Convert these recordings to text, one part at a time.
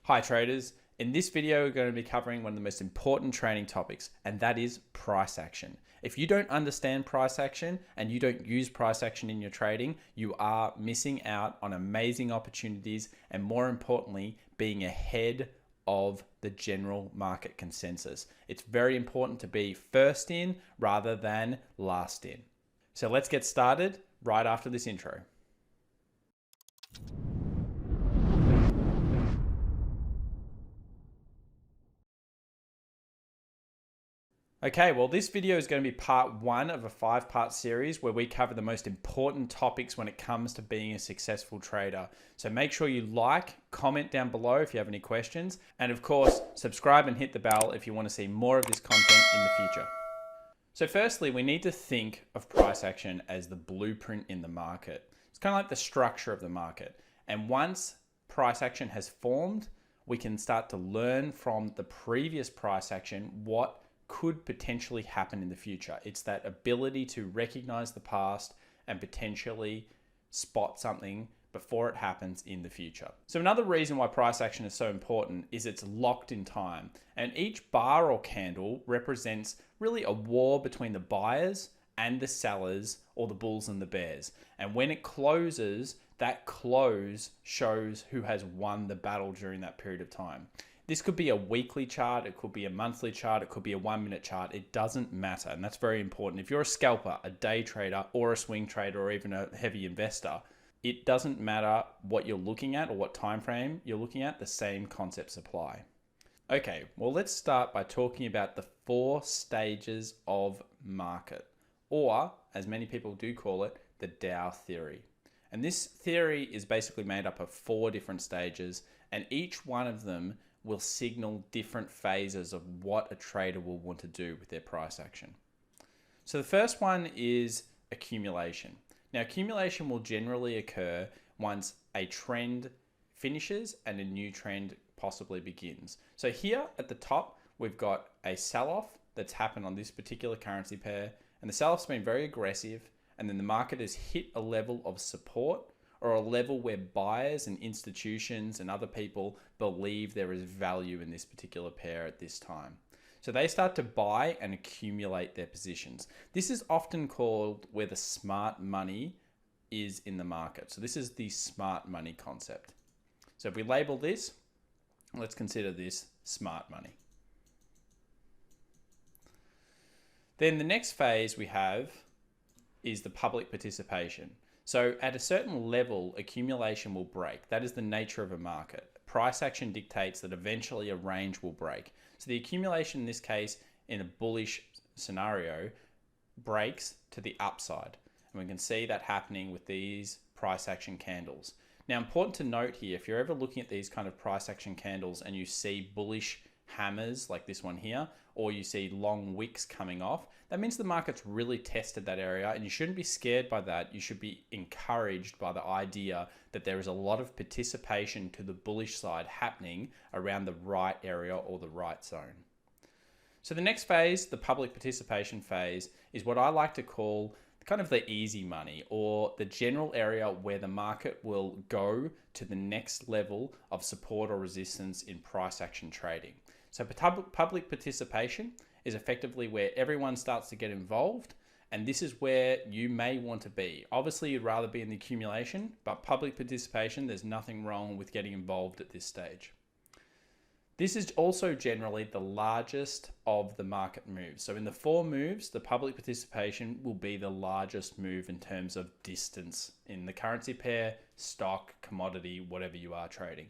Hi traders, in this video we're going to be covering one of the most important trading topics, and that is price action. If you don't understand price action and you don't use price action in your trading, you are missing out on amazing opportunities and, more importantly, being ahead of the general market consensus. It's very important to be first in rather than last in. So let's get started right after this intro. Okay, well, this video is going to be part one of a 5-part series where we cover the most important topics when it comes to being a successful trader. So make sure you like, comment down below if you have any questions, and of course, subscribe and hit the bell if you want to see more of this content in the future. So firstly, we need to think of price action as the blueprint in the market. It's kind of like the structure of the market. And once price action has formed, we can start to learn from the previous price action what could potentially happen in the future. It's that ability to recognize the past and potentially spot something before it happens in the future. So another reason why price action is so important is it's locked in time, and each bar or candle represents really a war between the buyers and the sellers, or the bulls and the bears. And when it closes, that close shows who has won the battle during that period of time. This could be a weekly chart, it could be a monthly chart, it could be a 1-minute chart. It doesn't matter, and that's very important. If you're a scalper, a day trader, or a swing trader, or even a heavy investor, it doesn't matter what you're looking at or what time frame you're looking at, the same concepts apply. Okay, well, let's start by talking about the 4 stages of market, or as many people do call it, the Dow theory. And this theory is basically made up of 4 different stages, and each one of them will signal different phases of what a trader will want to do with their price action. So the first one is accumulation. Now, accumulation will generally occur once a trend finishes and a new trend possibly begins. So here at the top, we've got a sell-off that's happened on this particular currency pair, and the sell-off's been very aggressive, and then the market has hit a level of support, or a level where buyers and institutions and other people believe there is value in this particular pair at this time. So they start to buy and accumulate their positions. This is often called where the smart money is in the market. So this is the smart money concept. So if we label this, let's consider this smart money. Then the next phase we have is the public participation. So at a certain level, accumulation will break. That is the nature of a market. Price action dictates that eventually a range will break. So the accumulation in this case, in a bullish scenario, breaks to the upside. And we can see that happening with these price action candles. Now, important to note here, if you're ever looking at these kind of price action candles and you see bullish hammers like this one here, or you see long wicks coming off, that means the market's really tested that area, and you shouldn't be scared by that. You should be encouraged by the idea that there is a lot of participation to the bullish side happening around the right area or the right zone. So the next phase, the public participation phase, is what I like to call kind of the easy money, or the general area where the market will go to the next level of support or resistance in price action trading. So public participation is effectively where everyone starts to get involved, and this is where you may want to be. Obviously, you'd rather be in the accumulation, but public participation, there's nothing wrong with getting involved at this stage. This is also generally the largest of the market moves. So in the 4 moves, the public participation will be the largest move in terms of distance in the currency pair, stock, commodity, whatever you are trading.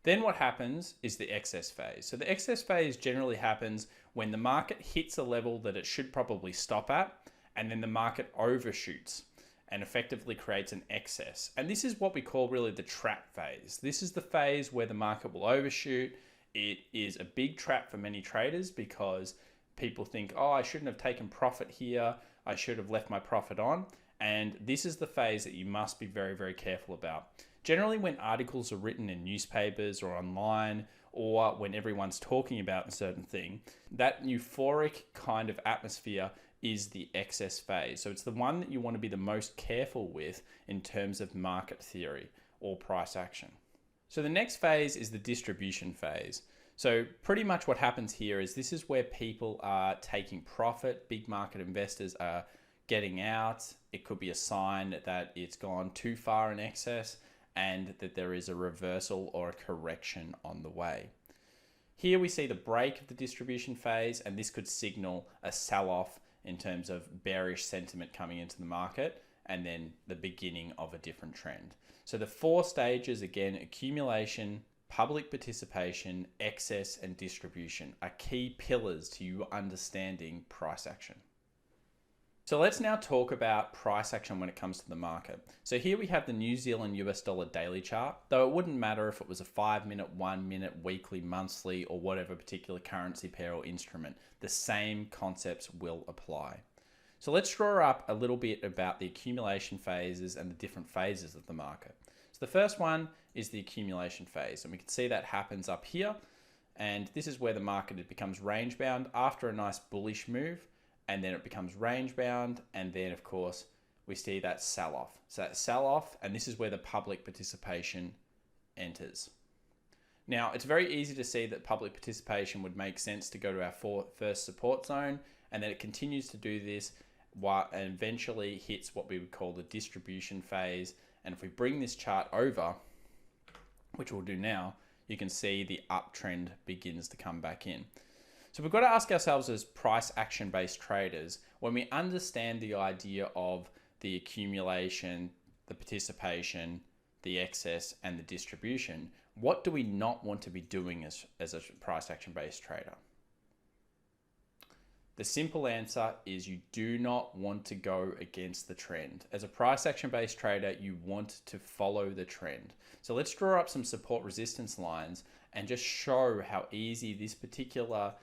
Then what happens is the excess phase. So the excess phase generally happens when the market hits a level that it should probably stop at, and then the market overshoots and effectively creates an excess. And this is what we call really the trap phase. This is the phase where the market will overshoot. It is a big trap for many traders because people think, oh, I shouldn't have taken profit here. I should have left my profit on. And this is the phase that you must be very, very careful about. Generally, when articles are written in newspapers or online, or when everyone's talking about a certain thing, that euphoric kind of atmosphere is the excess phase. So it's the one that you want to be the most careful with in terms of market theory or price action. So the next phase is the distribution phase. So pretty much what happens here is this is where people are taking profit. Big market investors are getting out. It could be a sign that it's gone too far in excess and that there is a reversal or a correction on the way. Here we see the break of the distribution phase, and this could signal a sell-off in terms of bearish sentiment coming into the market and then the beginning of a different trend. So the 4 stages, again, accumulation, public participation, excess, and distribution are key pillars to you understanding price action. So let's now talk about price action when it comes to the market. So here we have the New Zealand US dollar daily chart, though it wouldn't matter if it was a 5-minute, 1-minute, weekly, monthly, or whatever particular currency pair or instrument. The same concepts will apply. So let's draw up a little bit about the accumulation phases and the different phases of the market. So the first one is the accumulation phase, and we can see that happens up here. And this is where the market becomes range bound after a nice bullish move. And then it becomes range bound, and then of course we see that sell off. So that sell off, and this is where the public participation enters. Now it's very easy to see that public participation would make sense to go to our first support zone, and then it continues to do this and eventually hits what we would call the distribution phase. And if we bring this chart over, which we'll do now, you can see the uptrend begins to come back in. So we've got to ask ourselves as price action based traders, when we understand the idea of the accumulation, the participation, the excess, and the distribution, what do we not want to be doing as a price action based trader? The simple answer is you do not want to go against the trend. As a price action based trader, you want to follow the trend. So let's draw up some support resistance lines and just show how easy this particular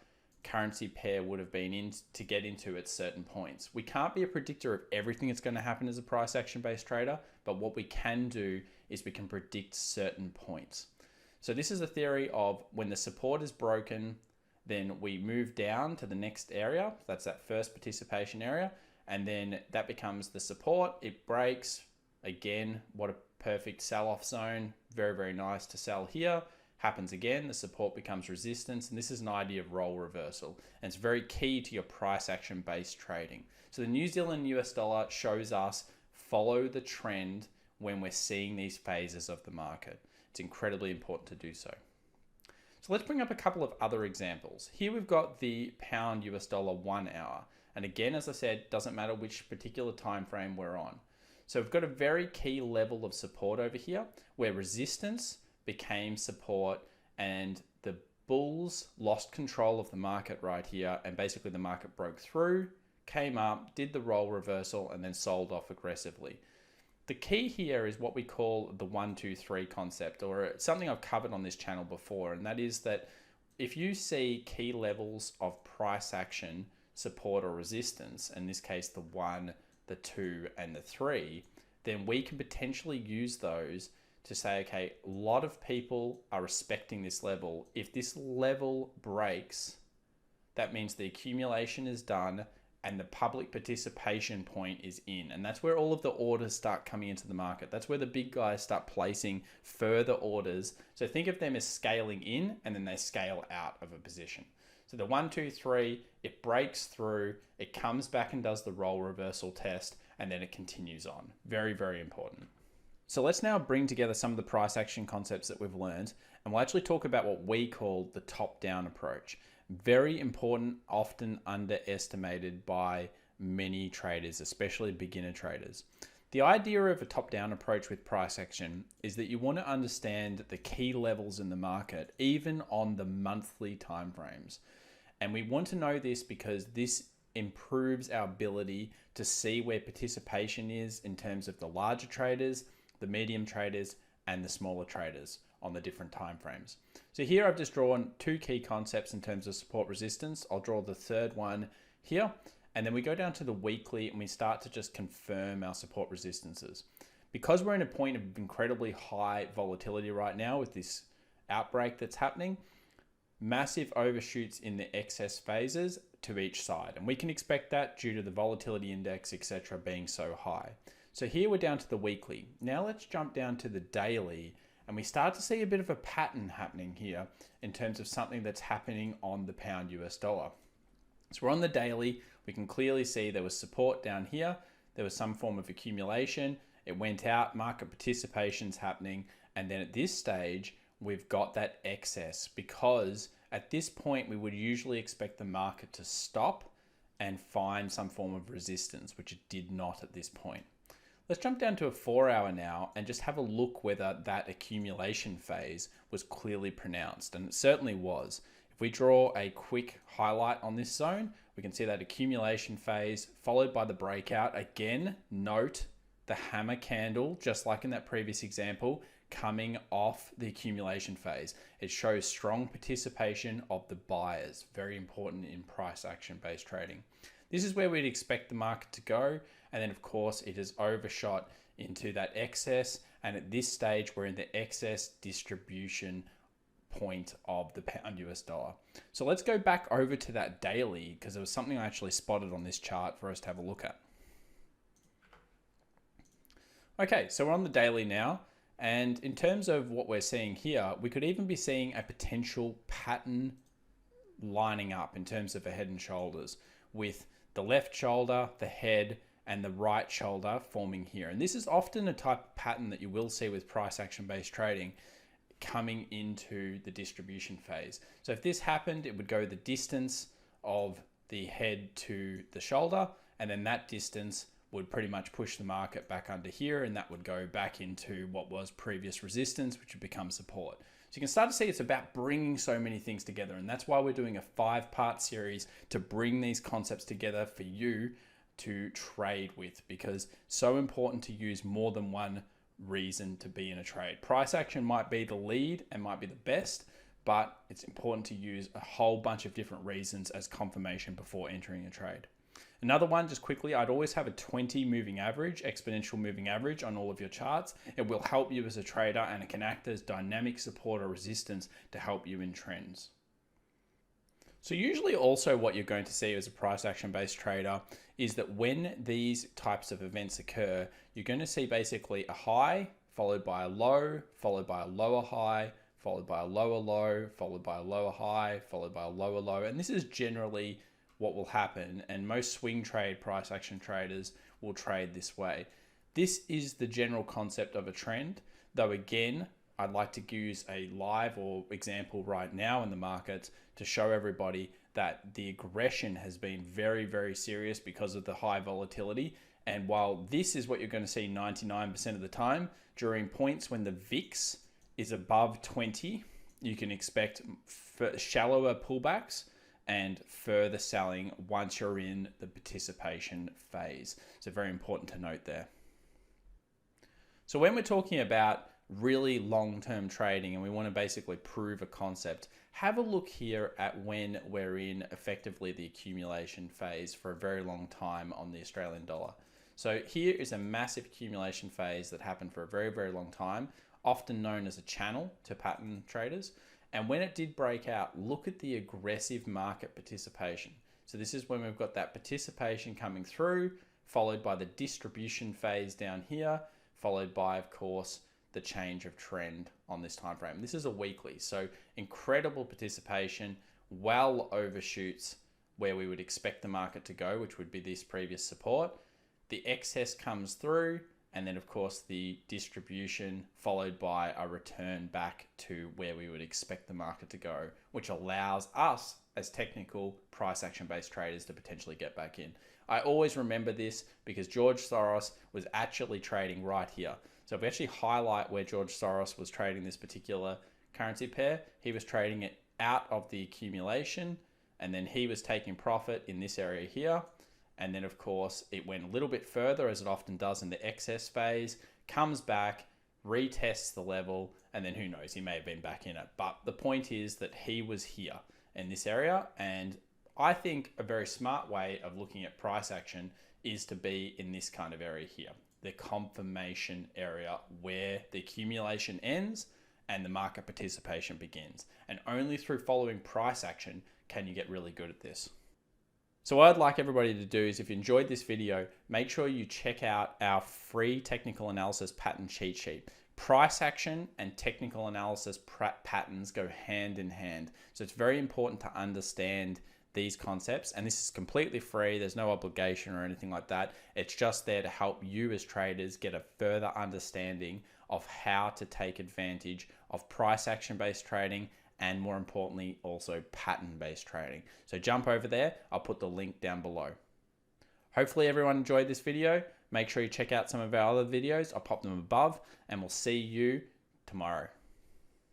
currency pair would have been to get into at certain points. We can't be a predictor of everything that's going to happen as a price action based trader, but what we can do is we can predict certain points. So this is a theory of when the support is broken, then we move down to the next area. That's that first participation area. And then that becomes the support. It breaks. Again, what a perfect sell-off zone. Very, very nice to sell here. Happens again, the support becomes resistance, and this is an idea of role reversal, and it's very key to your price action based trading. So the New Zealand US dollar shows us follow the trend when we're seeing these phases of the market. It's incredibly important to do so. So let's bring up a couple of other examples. Here we've got the pound US dollar 1 hour, and again, as I said, doesn't matter which particular time frame we're on. So we've got a very key level of support over here where resistance became support, and the bulls lost control of the market right here, and basically the market broke through, came up, did the role reversal, and then sold off aggressively. The key here is what we call the 1, 2, 3 concept, or something I've covered on this channel before, and that is that if you see key levels of price action, support or resistance, in this case the 1, the 2, and the 3, then we can potentially use those to say, okay, a lot of people are respecting this level. If this level breaks, that means the accumulation is done and the public participation point is in. And that's where all of the orders start coming into the market. That's where the big guys start placing further orders. So think of them as scaling in, and then they scale out of a position. So the 1, 2, 3, it breaks through, it comes back and does the role reversal test, and then it continues on. Very, very important. So let's now bring together some of the price action concepts that we've learned, and we'll actually talk about what we call the top-down approach. Very important, often underestimated by many traders, especially beginner traders. The idea of a top-down approach with price action is that you want to understand the key levels in the market, even on the monthly timeframes. And we want to know this because this improves our ability to see where participation is in terms of the larger traders, the medium traders, and the smaller traders on the different time frames. So here I've just drawn 2 key concepts in terms of support resistance. I'll draw the third one here, and then we go down to the weekly and we start to just confirm our support resistances. Because we're in a point of incredibly high volatility right now with this outbreak that's happening, massive overshoots in the excess phases to each side. And we can expect that due to the volatility index, etc., being so high. So here we're down to the weekly. Now let's jump down to the daily And we start to see a bit of a pattern happening here in terms of something that's happening on the pound US dollar. So we're on the daily. We can clearly see there was support down here. There was some form of accumulation. It went out, market participation's happening. And then at this stage, we've got that excess, because at this point, we would usually expect the market to stop and find some form of resistance, which it did not at this point. Let's jump down to a 4-hour now and just have a look whether that accumulation phase was clearly pronounced. And it certainly was. If we draw a quick highlight on this zone, we can see that accumulation phase followed by the breakout. Again, note the hammer candle, just like in that previous example, coming off the accumulation phase. It shows strong participation of the buyers. Very important in price action based trading. This is where we'd expect the market to go. And then of course it has overshot into that excess. And at this stage, we're in the excess distribution point of the pound US dollar. So let's go back over to that daily, because there was something I actually spotted on this chart for us to have a look at. Okay, so we're on the daily now. And in terms of what we're seeing here, we could even be seeing a potential pattern lining up in terms of a head and shoulders, with the left shoulder, the head, and the right shoulder forming here. And this is often a type of pattern that you will see with price action based trading coming into the distribution phase. So if this happened, it would go the distance of the head to the shoulder, and then that distance would pretty much push the market back under here, and that would go back into what was previous resistance, which would become support. So you can start to see it's about bringing so many things together, and that's why we're doing a 5-part series to bring these concepts together for you to trade with, because so important to use more than one reason to be in a trade. Price action might be the lead and might be the best, but it's important to use a whole bunch of different reasons as confirmation before entering a trade. Another one, just quickly, I'd always have a 20 moving average, exponential moving average on all of your charts. It will help you as a trader, and it can act as dynamic support or resistance to help you in trends. So usually also what you're going to see as a price action based trader is that when these types of events occur, you're going to see basically a high followed by a low, followed by a lower high, followed by a lower low, followed by a lower high, followed by a lower low. And this is generally what will happen. And most swing trade price action traders will trade this way. This is the general concept of a trend, though again, I'd like to use a live or example right now in the markets to show everybody that the aggression has been very, very serious because of the high volatility. And while this is what you're going to see 99% of the time, during points when the VIX is above 20, you can expect shallower pullbacks and further selling once you're in the participation phase. So very important to note there. So when we're talking about really long-term trading and we want to basically prove a concept, have a look here at when we're in effectively the accumulation phase for a very long time on the Australian dollar. So here is a massive accumulation phase that happened for a very, very long time, often known as a channel to pattern traders. And when it did break out, look at the aggressive market participation. So this is when we've got that participation coming through, followed by the distribution phase down here, followed by, of course, the change of trend on this time frame. This is a weekly, so incredible participation, well overshoots where we would expect the market to go, which would be this previous support. The excess comes through, and then of course the distribution followed by a return back to where we would expect the market to go, which allows us as technical price action based traders to potentially get back in. I always remember this because George Soros was actually trading right here. So if we actually highlight where George Soros was trading this particular currency pair, he was trading it out of the accumulation, and then he was taking profit in this area here. And then of course it went a little bit further, as it often does in the excess phase, comes back, retests the level, and then who knows, he may have been back in it. But the point is that he was here in this area, and I think a very smart way of looking at price action is to be in this kind of area here, the confirmation area where the accumulation ends and the market participation begins. And only through following price action can you get really good at this. So what I'd like everybody to do is, if you enjoyed this video, make sure you check out our free technical analysis pattern cheat sheet. Price action and technical analysis patterns go hand in hand. So it's very important to understand these concepts, and this is completely free. There's no obligation or anything like that. It's just there to help you as traders get a further understanding of how to take advantage of price action based trading, and more importantly, also pattern based trading. So jump over there. I'll put the link down below. Hopefully everyone enjoyed this video. Make sure you check out some of our other videos. I'll pop them above, and we'll see you tomorrow.